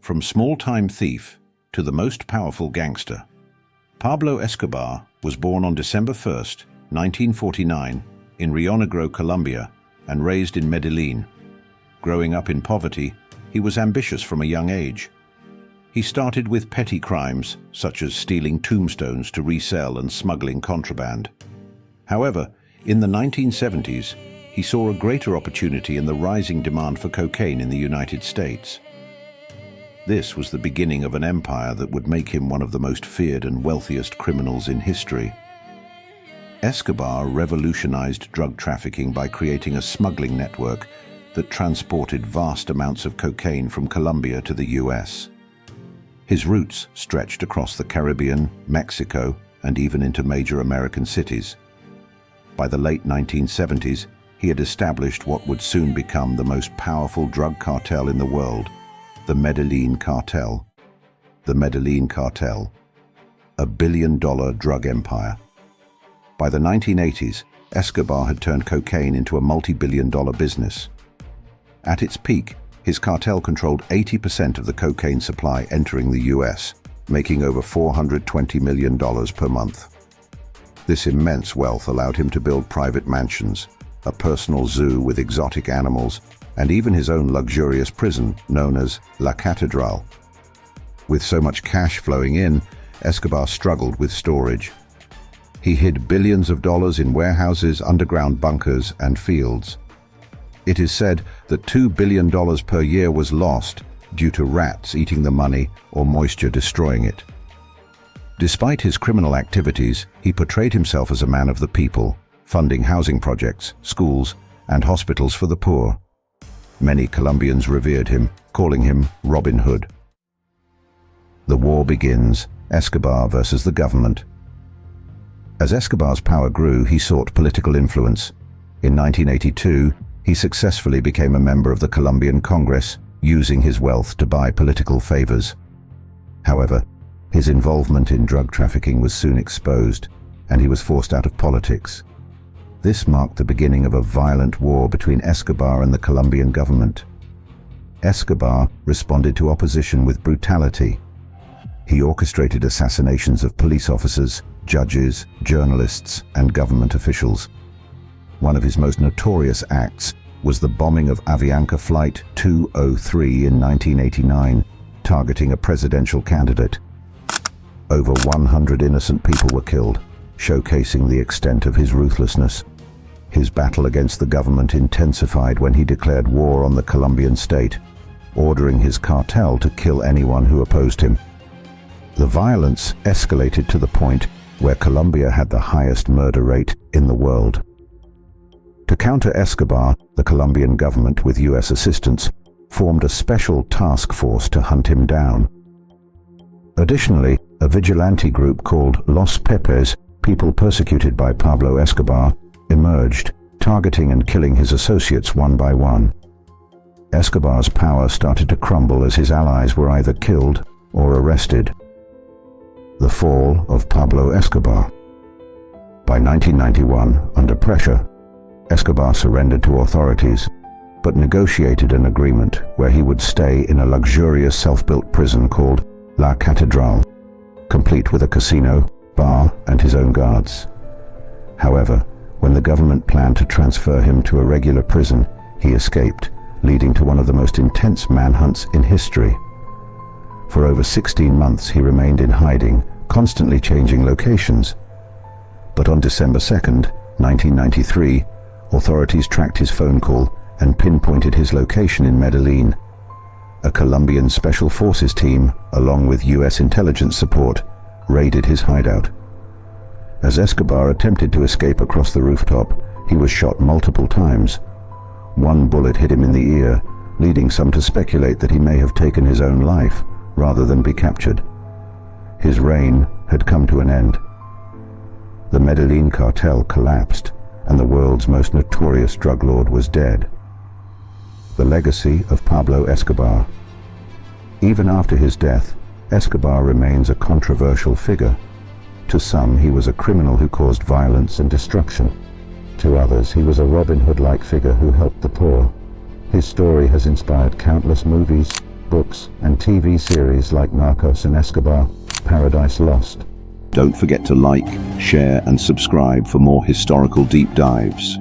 From small-time thief to the most powerful gangster, Pablo Escobar was born on December 1st, 1949, in Rio Negro, Colombia, and raised in Medellin. Growing up in poverty, he was ambitious from a young age. He started with petty crimes, such as stealing tombstones to resell and smuggling contraband. However, in the 1970s, he saw a greater opportunity in the rising demand for cocaine in the United States. This was the beginning of an empire that would make him one of the most feared and wealthiest criminals in history. Escobar revolutionized drug trafficking by creating a smuggling network that transported vast amounts of cocaine from Colombia to the US. His routes stretched across the Caribbean, Mexico, and even into major American cities. By the late 1970s, he had established what would soon become the most powerful drug cartel in the world, the Medellin Cartel. The Medellin Cartel, a billion-dollar drug empire. By the 1980s, Escobar had turned cocaine into a multi-billion-dollar business. At its peak, his cartel controlled 80% of the cocaine supply entering the US, making over $420 million per month. This immense wealth allowed him to build private mansions, a personal zoo with exotic animals, and even his own luxurious prison known as La Catedral. With so much cash flowing in, Escobar struggled with storage. He hid billions of dollars in warehouses, underground bunkers, and fields. It is said that $2 billion per year was lost due to rats eating the money or moisture destroying it. Despite his criminal activities, he portrayed himself as a man of the people, funding housing projects, schools, and hospitals for the poor. Many Colombians revered him, calling him Robin Hood. The war begins, Escobar versus the government. As Escobar's power grew, he sought political influence. In 1982, he successfully became a member of the Colombian Congress, using his wealth to buy political favors. However, his involvement in drug trafficking was soon exposed, and he was forced out of politics. This marked the beginning of a violent war between Escobar and the Colombian government. Escobar responded to opposition with brutality. He orchestrated assassinations of police officers, judges, journalists, and government officials. One of his most notorious acts was the bombing of Avianca Flight 203 in 1989, targeting a presidential candidate. Over 100 innocent people were killed, showcasing the extent of his ruthlessness. His battle against the government intensified when he declared war on the Colombian state, ordering his cartel to kill anyone who opposed him. The violence escalated to the point where Colombia had the highest murder rate in the world. To counter Escobar, the Colombian government, with US assistance, formed a special task force to hunt him down. Additionally, a vigilante group called Los Pepes, people persecuted by Pablo Escobar, emerged, targeting and killing his associates one by one. Escobar's power started to crumble as his allies were either killed or arrested. The fall of Pablo Escobar. By 1991, under pressure, Escobar surrendered to authorities, but negotiated an agreement where he would stay in a luxurious self-built prison called La Catedral, complete with a casino, bar, and his own guards. However, when the government planned to transfer him to a regular prison, he escaped, leading to one of the most intense manhunts in history. For over 16 months he remained in hiding, constantly changing locations. But on December 2nd, 1993, authorities tracked his phone call and pinpointed his location in Medellin. A Colombian Special Forces team, along with US intelligence support, raided his hideout. As Escobar attempted to escape across the rooftop, he was shot multiple times. One bullet hit him in the ear, leading some to speculate that he may have taken his own life rather than be captured. His reign had come to an end. The Medellin Cartel collapsed, and the world's most notorious drug lord was dead. The legacy of Pablo Escobar. Even after his death, Escobar remains a controversial figure. To some, he was a criminal who caused violence and destruction. To others, he was a Robin Hood-like figure who helped the poor. His story has inspired countless movies, books, and TV series like Narcos and Escobar, Paradise Lost. Don't forget to like, share, and subscribe for more historical deep dives.